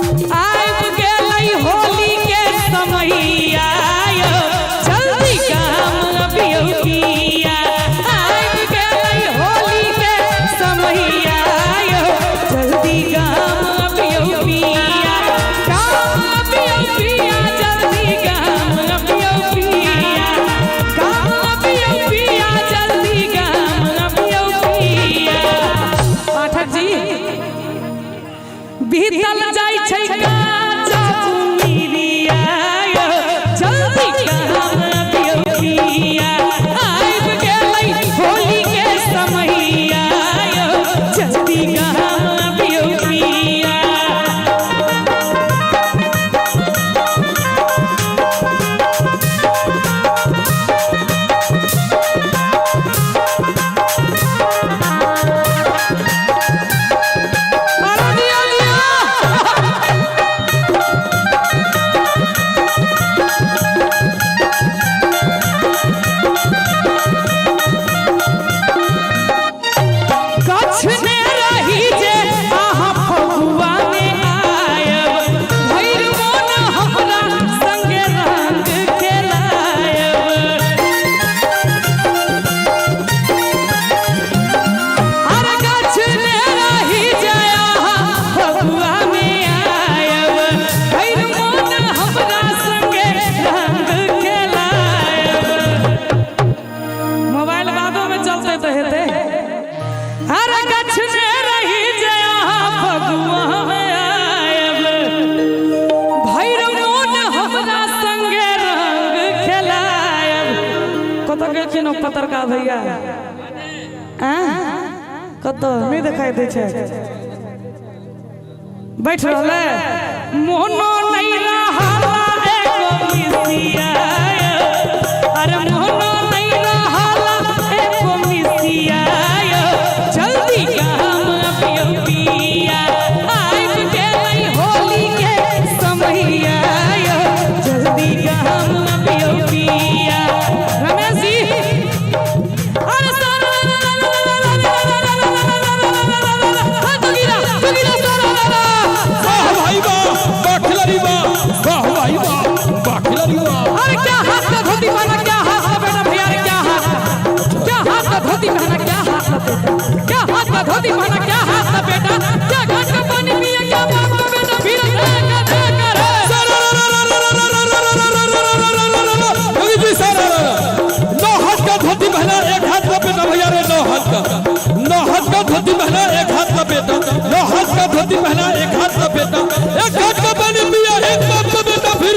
आइब गेलै होली के समैया जल्दी काम अबियौ पिया आइब गेलै होली के समैया जल्दी काम अबियौ पिया काम अबियौ पिया जल्दी काम अबियौ पिया काम अबियौ पिया जल्दी काम अबियौ पिया। पाठक जी बीतल जाय छै काजा उमिरिया जल्दी काम अबियौ पिया आइब गेलै होली के समैया जल्दी काम अबियौ पिया। पत्रकार भैया कत नहीं दिखाई दे छे बैठ रहले मोहनो नहीं रहला एगो मिसिया अरे मोहनो नहीं रहला एगो मिसिया जल्दी काम अबियौ पिया आइब गेलै होली के समैया जल्दी काम अबियौ पिया। रमेश जी क्या हाथ का धोती पहना क्या हाथ का बेटा क्या घाट का पानी पिया क्या बाप का बेटा फिर नौ हाथ का धोती पहना एक हाथ का बेटा भैया रे नौ हाथ का धोती पहना एक हाथ का बेटा नौ हाथ का धोती पहना एक हाथ का बेटा एक हाथ का पानी पिया एक बाप का बेटा फिर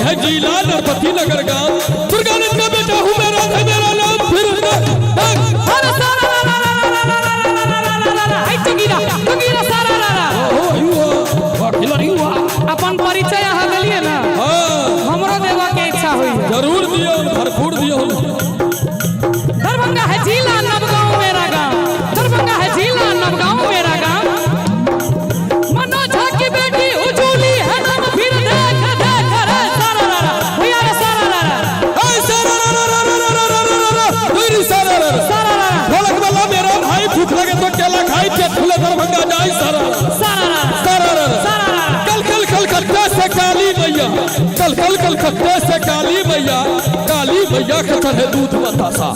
है जिला नरपति नगर गांव दुर्गानंद का बेटा हूँ मेरा नाम फिर अपन परिचय अहाँ दिलिए ना हमरो देवा के इच्छा हुई जरूर दियो भरपूर दियो। दरभंगा है जिला नवगांव मेरा गांव दरभंगा है जिला नवगांव मेरा गांव मनोज झा की बेटी उजूली है फिर देख देख रे सारा रा भैया रे सारा रा सारा रा ढोलक वाला मेरा भाई भूख लगे तो केला खाई पेट फूले दरभंगा जाए सारा कलकत्ते से काली मैया कलकत्ते से काली मैया के चढ़े दूध बतासा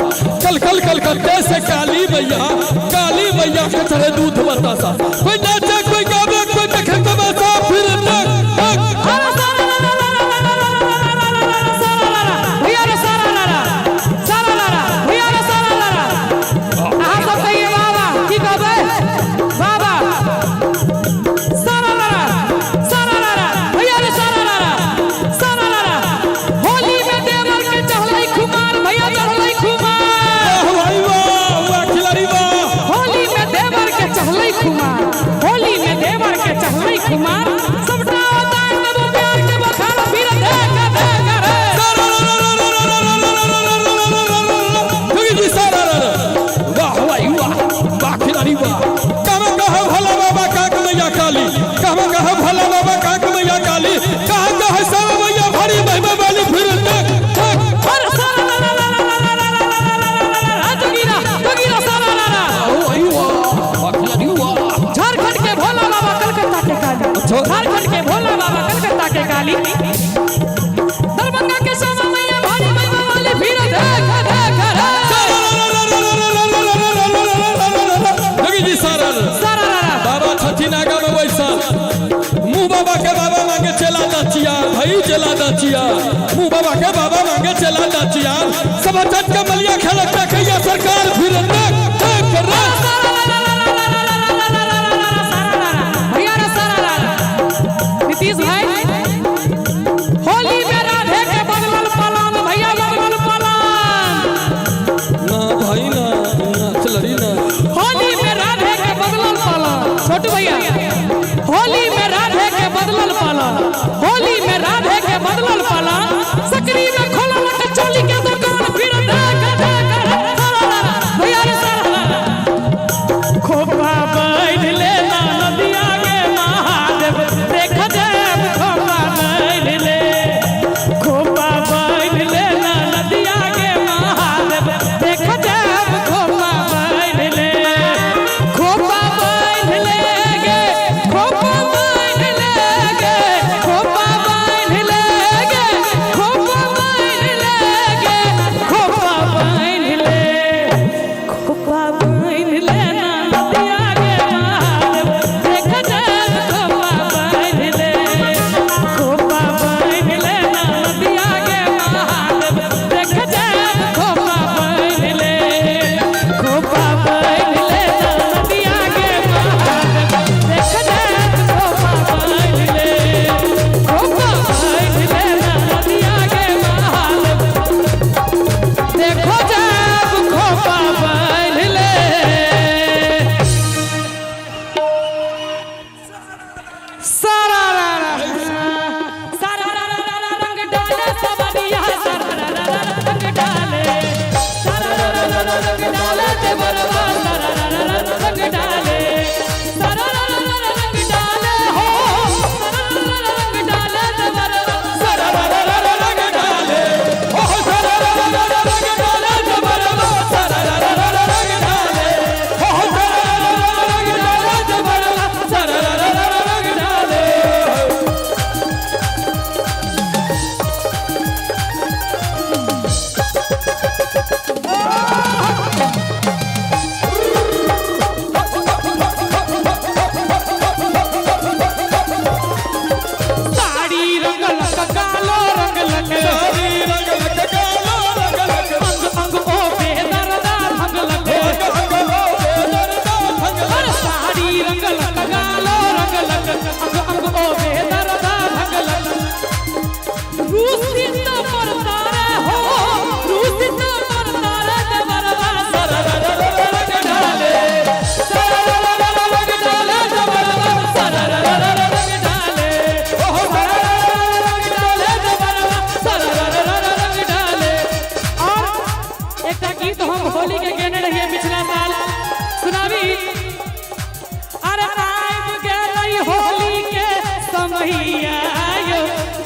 कलकत्ते से काली मैया के चढ़े दूध बतासा कोई नाचे कोई गावे कोई देखे तमाशा फिर होली में देव चला दाचिया मुँह बाबा के बाबा मांगे चला दाचिया सब चट के मलिया खड़कता कहिया सरकार फिर नीतीश भाई होली में राधे के बदलल पलान भैया बदलल पलान ना भाई ना चलरी ना होली में राधे के बदलल पलान छोटू भैया होली में राधे के बदलल पलान होली में राधे के बदलल पलान सकरी में खोलल कचौली के दुकान फिर भैया रे सारा खोपा बैठ ले ना नदिया के महादेव देख देव खोपा बैठ ले खोपा बैठ ले ना नदिया के महादेव देख देव खोपा बैठ ले खोपा बैठ ले गे खोपा बैठ ले गे खोपा बैठ ले गे खोपा बैठ ले गे खोपा बैठ ले खोपा बैठ ले ना नदिया के महादेव देख देव खोपा बैठ ले खोपा बैठ ले ना नदिया के महादेव देख देव खोपा बैठ ले खोपा बैठ ले ना नदिया के महादेव देख देव खोपा बैठ ले खोपा बैठ ले ना नदिया के महादेव देखो जब खोपा बैठ ले सारा रंग डाले सबनिया सारा रंग डाले सारा रंग डाले देवरवा सारा रंग डाले सारा रंग डाले हो सारा रंग डाले देवरवा सारा रंग डाले हो सारा रंग डाले देवरवा सारा रंग डाले हो सारा रंग डाले देवरवा सारा रंग डाले साड़ी रंग लक कालो रंग लक सारी रंग लग कालो रंग लग अंग अंग ओ बेदरदा भंग लक अरे साड़ी रंग लक कालो रंग लक अंग अंग ओ बेदरदा भंग लक रूसी तो मरता रे हो रूसी तो मरता रे देवरवा सारा रंग डाले सारा रंग डाले देवरवा सारा रंग डाले ओ सारा रंग डाले देवरवा सारा रंग डाले और एक गीत हम होली के गाने रहिए पिछला साल सुनावी अरे आइब गेलै होली के समैया यो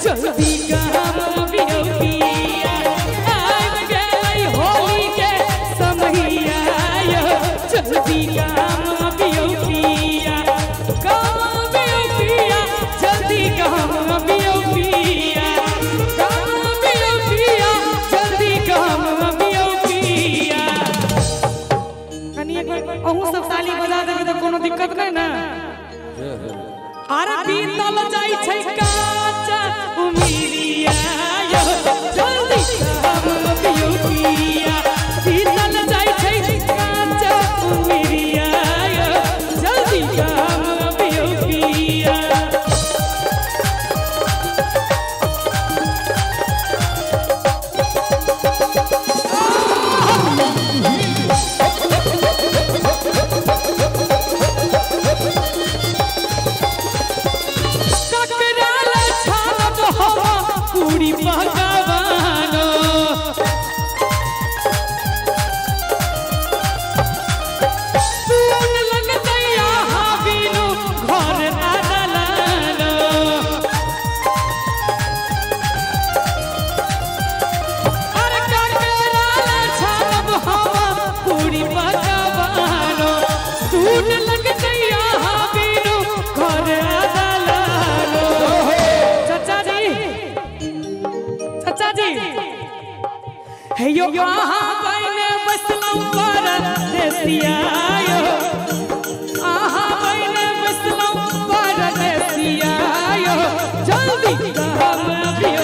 जल्दी काम बियोकिया आइब गेलै होली के समैया यो जल्दी काम बियोकिया जल्दी काम बियोकिया जल्दी काम बियोकिया कनिए अहूँ सब ताली बजा देबै तो कोनो दिक्कत नहीं ना अरे बीतल जाई छै काचा उमिरिया यो जल्दी काम बियोकिया बीतल जाई छै काचा उमिरिया यो जल्दी काम बियोकिया टकराल छानब हवा पूरी पकावानो सुन लगतैया हाबिनो घर आदलानो अरे टकराल छानब हवा पूरी पकावानो सुन लगतैया हाबिनो घर आदलानो चाचा जी हे यो आहा बने बसलौ पर देसिया यो आहा बने बसलौ पर देसिया यो जल्दी काम बियो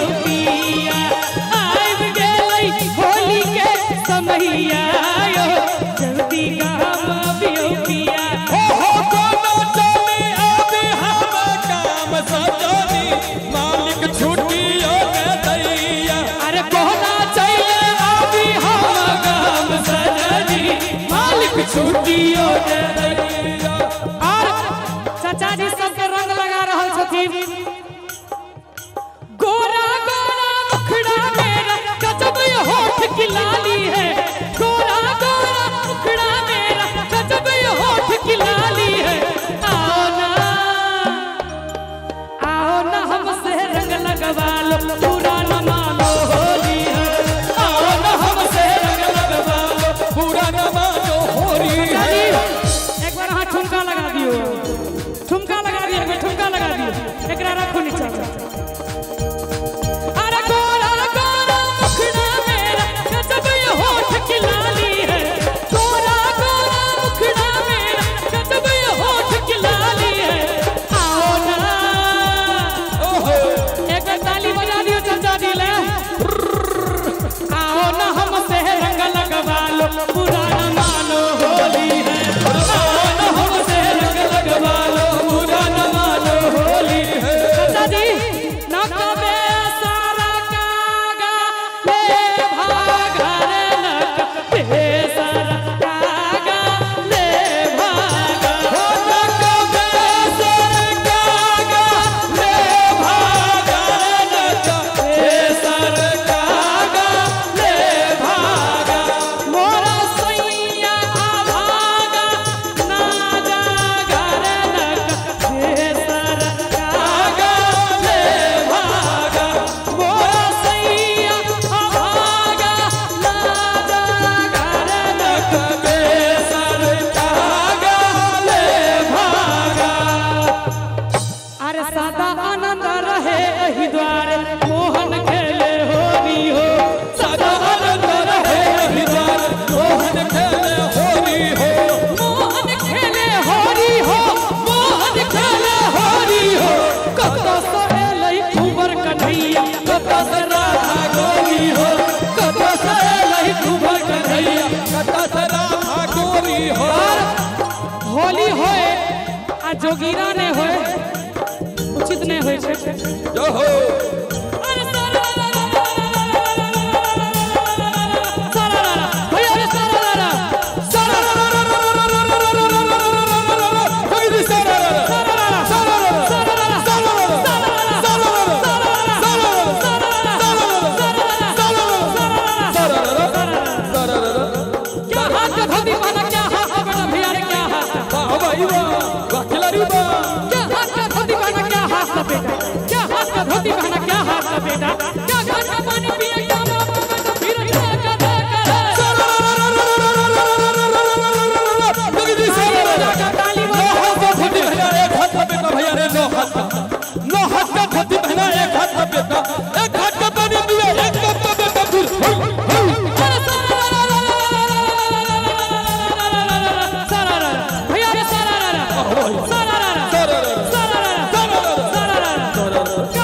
छुट्टियों दे दैया। और चाचा जी सबके रंग लगा रहल छथिन। गोरा गोरा मुखड़ा मेरा गजब ये होठ की लाली है। गोरा गोरा मुखड़ा मेरा गजब ये होठ की लाली है। आओ ना हमसे रंग लगवा लो, पूरा न मानो होली है। आओ ना हमसे रंग लगवा लो, पूरा न मानो होली है। एक बार हाँ ठुमका लगा दियो, ठुमका लगा दियो, एक बार ठुमका लगा दियो। एक रखो नीचे। अरे गोरा गोरा मुखड़ा मेरा गजब ये होठ की लाली है। गोरा गोरा मुखड़ा मेरा गजब ये होठ की लाली है। आओ ना एक बार ताली बजा दियो चाचा जी ले। आओ ना हमसे रंग लगवा लो, पूरा न मानो होली है। आओ ना हमसे रंग लगवा लो, पूरा न मानो होली है। चाचा जी नक में सारा कागा ले भागा रे, नक में सारा कागा ले भागा। हो नक में सारा कागा ले भागा रे, नक में सारा कागा ले भागा। मोरा सैया भागा ना जागा रे, नक में सारा कागा ले भागा। मोरा सैया भागा ना जागा रे, नक में सारा कागा ले भागा। अरे सदा आनंद रहे एहि द्वारे, मोहन खेले होली हो। सदा आनंद रहे एहि द्वार, मोहन खेले होली हो। मोहन खेले होली हो, मोहन खेले होली हो। कत से एलै कुंवर कन्हैया, कत से राधा गोरी हो। कत से एलै कुंवर कन्हैया। कता से राधा गोरी हो। होली होए आ जोगीरा ने होए उचित नहीं होय छै। जो हो अरे सारा भैया रे सारा जगदी सारा क्या हाथ का धोती पहना, क्या हाथ का बड़ा भैया रे, क्या हाथ का, वाह भाई वाह, वाह खिलाड़ी वाह। क्या हाथ का धोती पहना, क्या हाथ का बेटा, क्या हाथ का धोती पहना, क्या हाथ का बेटा। क्या घाट का पानी पिए, क्या माँ का बेटा, फिर क्या करे। जगदी सारा ताली नौ हाथ का धोती पहना, एक हाथ का बेटा भैया रे, नौ हाथ का धोती पहना, एक हाथ का बेटा, एक हाथ का पानी पिया, एक कप का बेटा फिर भैया रे कहाँ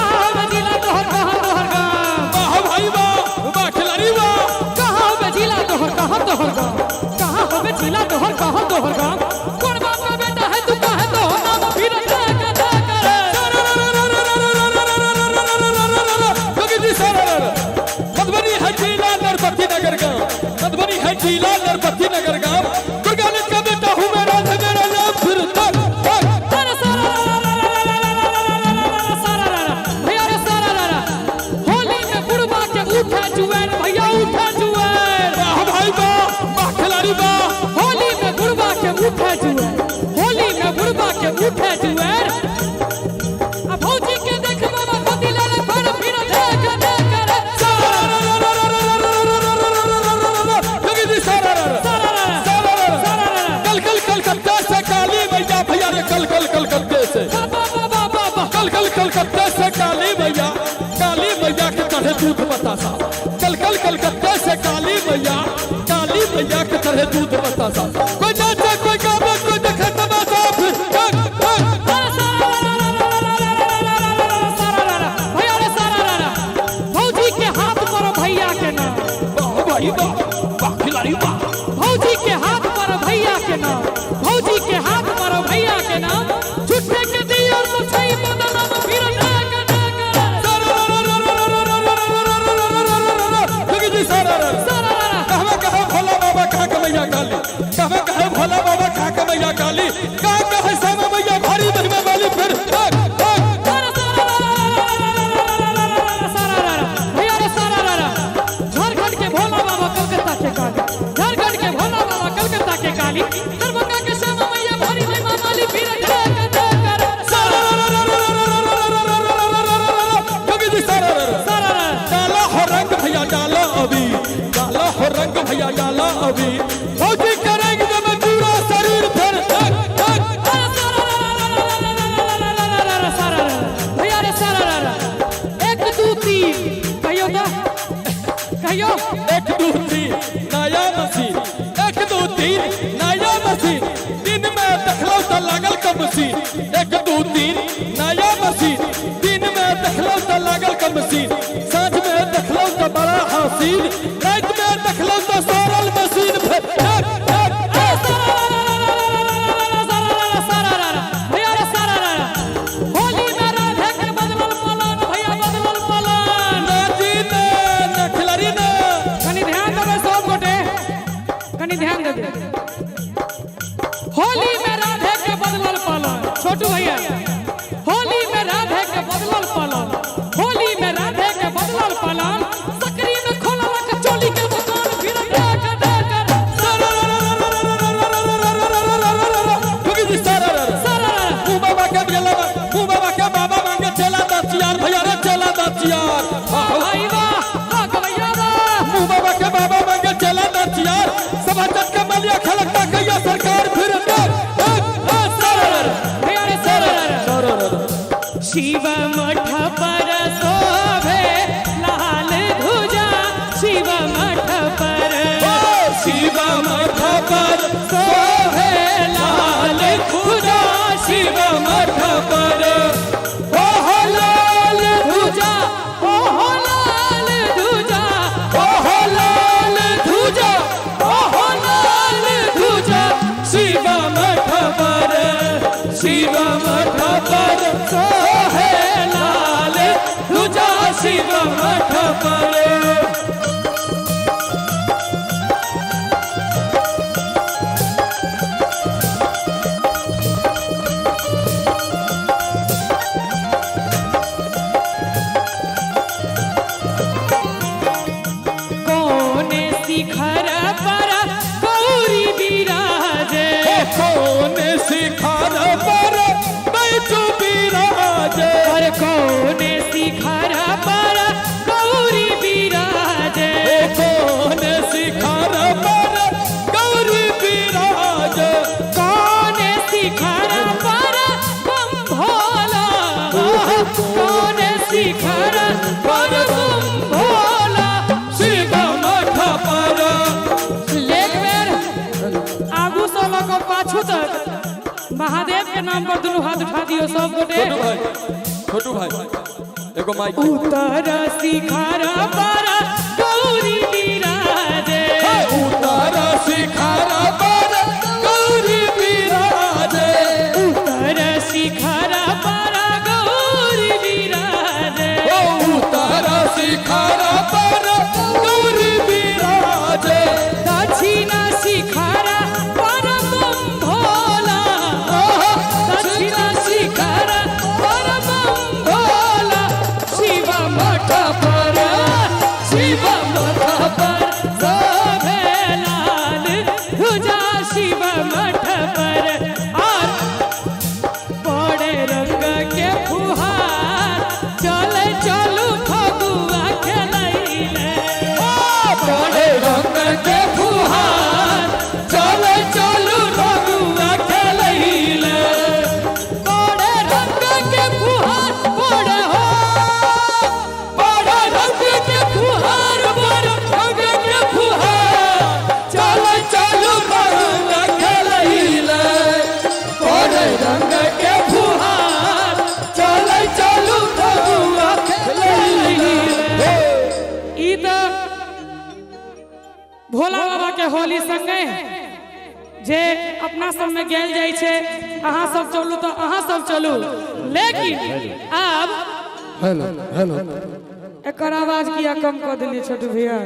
हो बजिला तोहर, कहाँ तोहर गाँव। वाह भाई वाह, वाह खिलाड़ी वाह। कहाँ हो बजिला तोहर, कहाँ तोहर गाँव। कहाँ हो बजिला तोहर, कहाँ तोहर गाँव। कौन बाप का बेटा है तू, कहाँ तोहर नाम, फिर जगदी सारा मधुबनी है जिला नरपति नगर गाँव, मधुबनी है जिला नरपति नगर गाँव। दुर्गानित का बेटा हूँ मेरा नाम फिर तक भैया रे सारा होली में बुढ़वा के उठा जुआर, भैया उठा जुआर। वाह भाई वाह, वाह खिलाड़ी वाह। होली में बुढ़वा के उठा जुआर, होली में बुढ़वा के उठा जुआर। अब भौजी के देख बाबा गोदी ले ले, पर फिर देख रे। जगदी सारा कल कल कलकत्ते से काली मैया भैया रे, कल कल कलकत्ते से, कल कल कलकत्ते से काली मैया के चढ़े दूध बतासा। कल कल कलकत्ते से काली मैया के चढ़े दूध बतासा। कोई नाचे कोई गावे कोई देखे तमाशा फिर भैया रे सारा भौजी के हाथ पर भैया के नाम, वाह भाई वाह, वाह खिलाड़ी वाह। भौजी के हाथ पर भैया के नाम, भौजी के हाथ पर भैया के नाम। झूठे के दिया तो सही बदनाम, फिर जगदी सारा कहाँ भोला बाबा, कहाँ कमैया काली, कहाँ भोला बाबा खा के मैया गाली का कहे श्यामा मैया भारी महिमा वाली फिर झारखंड के भोला बाबा कलकत्ता के काली, झारखंड के भोला बाबा कलकत्ता के काली, दरभंगा के श्यामा मैया भारी महिमा वाली फिर डाला हो रंग भैया डाला अभी, डाला हो रंग भैया डाला अभी, फौजी करेंगे जब पूरा शरीर फिर भैया रे सारा 1 2 3 कहियो तो कहियो 1 2 3 नया मशीन 1 2 3 नया मशीन दिन में देखलो तो लागल कम मशीन 1 2 3 नया मशीन दिन में देखलो तो लागल कम मशीन साँझ में देखलो तो बड़ा हसीन रात में देखलो तो सरल मशीन होली में राधे के बदलल पलान भैया बदलल पलान नाजी ने नखलरी ने कनी ध्यान देबे सब गोटे कनी ध्यान देबे होली में राधे के बदलल पलान छोटू भैया होली में राधे के बदलल पलान होली में राधे के बदलल पलान सकरी में खोलल के चोली के दुकान फिर बाबा के बाबा मांगे चला दसियार भैया रे चला दसियार भाई वाह भैया वाह बाबा के बाबा मांगे चला दसियार सब जट के मलिया खलकता कहिया सरकार फिर भैया रे शिव मठ पर शोभे लाल ध्वजा शिव मठ पर शिव मठ पर सोहे लाल खुदा शिव मठ पर ओह लाल ध्वजा ओह लाल ध्वजा ओह लाल ध्वजा ओह लाल ध्वजा शिव मठ पर शिव मठ पर सोहे लाल ध्वजा शिव मठ पर कोने शिखर पर गौरी विराजे कौन शिखर पर बैठू विराजे और कोने शिखर पर गौरी विराजे कौन शिखर पर गौरी विराजे कोने शिखर पर बम भोला कोने शिखर पर बम भोला शिव मठ पर एक बेर आगू से लग पाछू तक महादेव के नाम पर दुनू हाथ उठा दियो सब गोटे छोटू भाई एगो माइक उतर शिखर पर गौरी विराजे उतर शिखर पर गौरी विराजे उतर शिखर पर गौरी विराजे उतर शिखर पर गौरी विराजे दक्षिण शिखर पर बम भोला दक्षिण शिखर पर बम भोला शिव मठ पर शिव मठ पर शोभे लाल ध्वजा शिव मठ पर और बड़े रंग के फुहार चले चलू फगुआ खेलैले बड़े रंग के फुहार चले चलू फगुआ खेलैले बड़े रंग के फुहार बड़े हो बड़े रंग के फुहार बड़े रंग के फुहार चले चलू फगुआ खेलैले बड़े रंग के फुहार चले चलू फगुआ खेलैले ई त भोला बाबा के होली संगे जे अपना सब में गेल जाय छे अहाँ सब चलू तो अहाँ सब चलू लेकिन अब हेलो हेलो एकर आवाज किया कम कर दिलिए छोटू भैया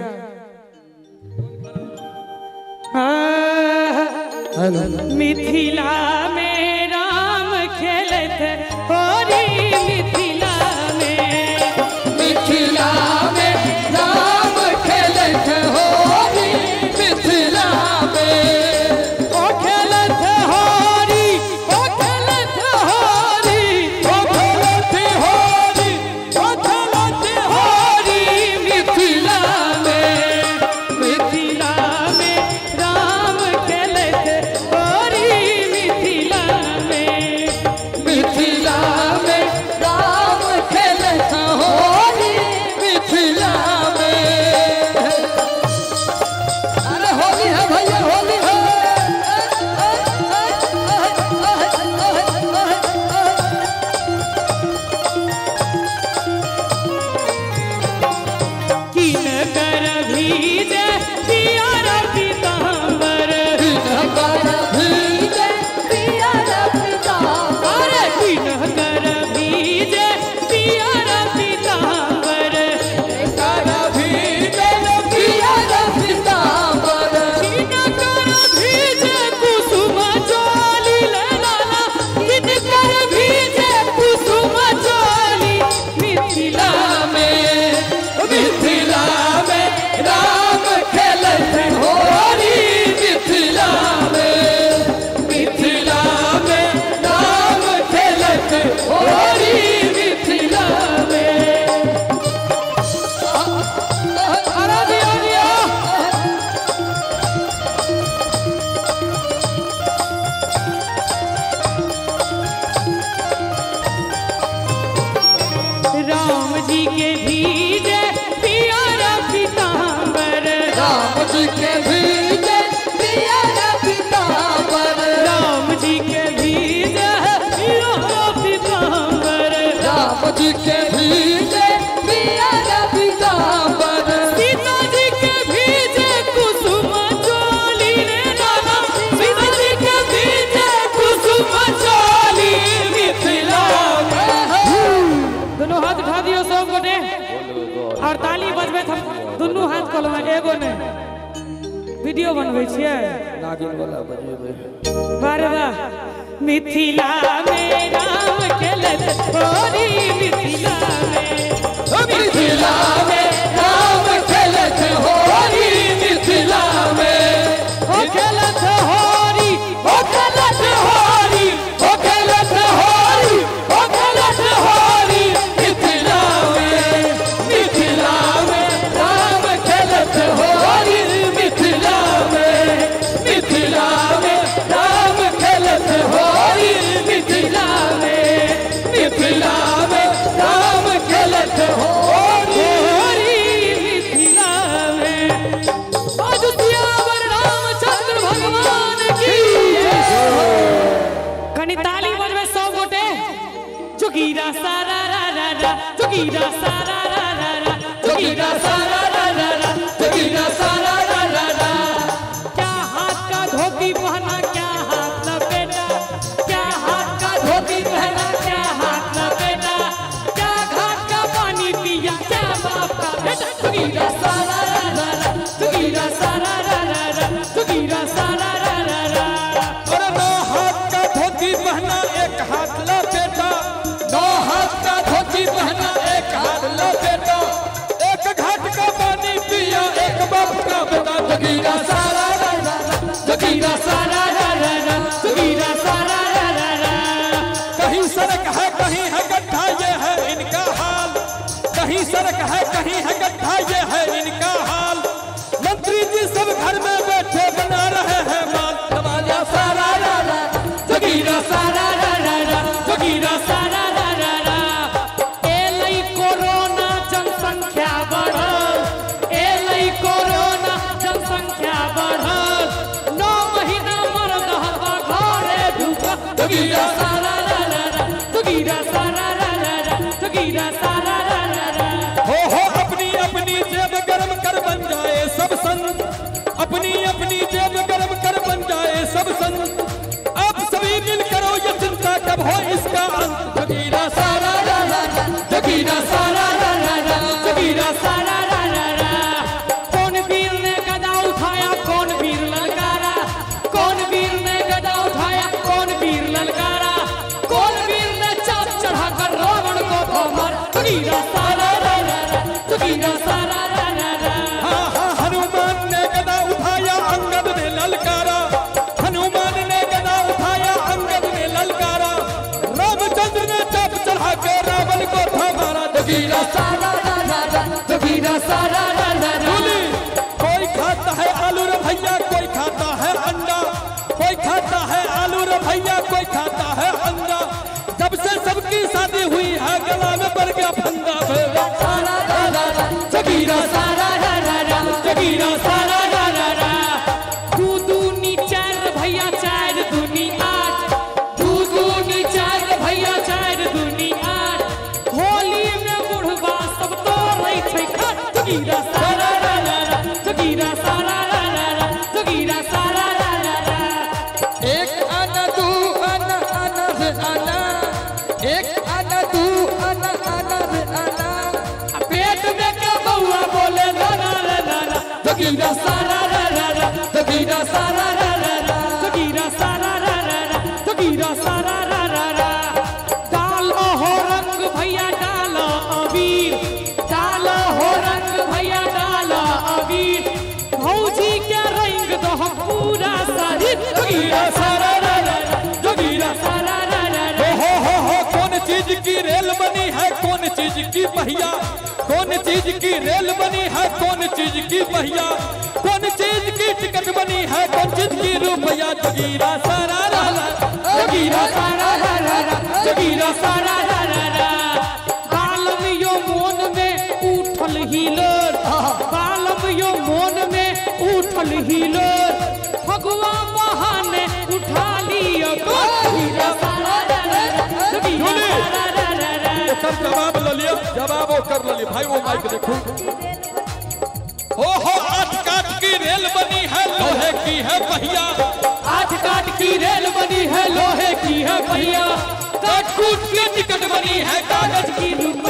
मिथिला में राम खेलत होरी मिथिला में, मिथिला में राम खेलत होरी मिथिला में, ओ खेलत होरी, ओ खेलत होरी, ओ खेलत होरी, ओ खेलत होरी मिथिला में, मिथिला में राम खेलत होरी मिथिला में, मिथिला में राम खेलत होरी मिथिला में। अरे होली है भैया होली है। किन कर भीजे पियर पीतांबर, अरे किन कर भीजे पियर पीतांबर, किन कर भीजे कुसुम चोली ले लाला, किन कर भीजे कुसुम चोली मिथिला में, मिथिला में राम खेलत होरी मिथिला में, मिथिला में राम खेलत होरी मिथिला में। अरे दिया दिया राम जी के भीजे पियर पीतांबर, राम जी के भीजे पियर पीतांबर, राम जी के भीजे पियर पीतांबर, राम जी के भीजे पियर पीतांबर, सीता जी के भीजे कुसुम चोली रे नाना, सीता जी के भीजे कुसुम चोली मिथिला में। दोनों हाथ उठा दियो सब गोटे और ताली बजबे हम दोनों हाथ कलम एगो ने वीडियो बनबै छियै नागिन वाला बजेबे। बारे वाह। मिथिला में राम खेलत होरी मिथिला में, मिथिला में राम खेलत होरी मिथिला में, ओ खेलत होरी, ओ खेलत होरी, ओ खेलत होरी, ओ खेलत होरी मिथिला में, मिथिला में राम खेलत होरी मिथिला में, मिथिला में राम खेलत होरी मिथिला में, मिथिला में राम खेलत होरी मिथिला में। आज सियावर रामचंद्र भगवान की कनी ताली बजबे सब गोटे जोगीरा सारा रा रा रा, जोगीरा सारा रा रा रा, जोगीरा सारा रा रा रा, जोगीरा सारा रा रा रा। क्या हाथ का धोती पहना, क्या हाथ लपेटा, क्या हाथ का धोती पहना, क्या हाथ लपेटा, क्या घाट का पानी पिया, क्या बाप का बेटा, जोगीरा सारा रा रा रा, जोगीरा सारा रा रा रा, जोगीरा सारा रा रा रा। और दो हाथ का धोती पहना एक हाथ लपेटा, दो हाथ का धोती पहना एक हाथ लपेटा, एक घाट का पानी पिया एक बाप का बेटा, जोगीरा सारा रा रा रा, जोगीरा सारा रा रा रा, जोगीरा सारा रा रा रा। कहीं सड़क है कहीं है गड्ढा ये है इनका हाल, कहीं सड़क है कहीं है गड्ढा ये है इनका हाल, मंत्री जी सब घर में बैठे बना रहे हैं माल, तमाजा सारा रा रा, जोगीरा सारा रा रा रा, जोगीरा सारा रा रा रा। एलै कोरोना जनसंख्या बढ़ल, एलै कोरोना जनसंख्या बढ़ल, 9 महीना मरद हवा घरे ढुकल, जोगीरा सारा रा रा रा, जोगीरा सारा रा रा रा, जोगीरा सारा रा रा रा। हो अपनी अपनी जेब गर्म कर बन जाए सब संत, अपनी अपनी जेब गर्म कर बन जाए सब संत, आप सभी मिल करो ये चिंता कब हो इसका अंत, जोगीरा सारा रा रा रा, जोगीरा सारा रा रा रा, जोगीरा सारा रा रा रा। कौन वीर ने गदा उठाया, कौन वीर ललकारा, कौन वीर ने सारा रा रा रा, जोगीरा सारा रा रा रा। कोई खाता है आलू रे भैया, कोई खाता है अंडा, कोई खाता है आलू रे भैया, कोई खाता है अंडा। जब से सबकी शादी हुई है गला में पड़ गया फंदा। सारा रा रा रा, जोगीरा सारा रा रा रा, जोगीरा सारा रा रा रा। दू दूनी चार भैया, चार दूनी आठ, दू दूनी चार भैया, चार दूनी आठ। होली में बुढ़वा सब तो रही छै खट। जोगीरा सारा रा रा रा, जोगीरा सारा रा रा रा, जोगीरा सारा रा रा रा। एक आना दू आना आना रे आना, एक आना दू आना आना रे आना। पेट में क्या बउआ बोले ला ला ला ला ला। जोगीरा सारा रा रा रा, जोगीरा सारा रा रा रा, जोगीरा सारा रा रा रा, जोगीरा सारा रा रा रा। डालो हो रंग भैया, डालो अबीर, डालो हो रंग भैया, डालो अबीर। भौजी के रंग दो हम पूरा शरीर। जोगीरा सारा रा रा रा, जोगीरा सारा रा रा रा। हो कौन चीज की रेल बनी है, कौन चीज की पहिया, कौन चीज की रेल बनी है, कौन चीज की पहिया, कौन चीज की टिकट बनी है, कौन चीज की रुपया। जोगीरा सारा रा रा, जोगीरा सारा रा रा रा, जोगीरा सारा रा रा रा। बालम यो मोन में उठल हिलोर, बालम यो मोन में उठल हिलोर। फगुआ बहाने उठा लियो जोगीरा सारा रा रा रा, जोगीरा सारा रा रा रा। ओकर जवाब ले लिया, जवाब ओकर ले लिया। भाई वो माइक देखो। हो आठ काट की रेल बनी है, लोहे की है पहिया, आठ काट की रेल बनी है, लोहे की है पहिया। काट कूट की टिकट बनी है, कागज की रूप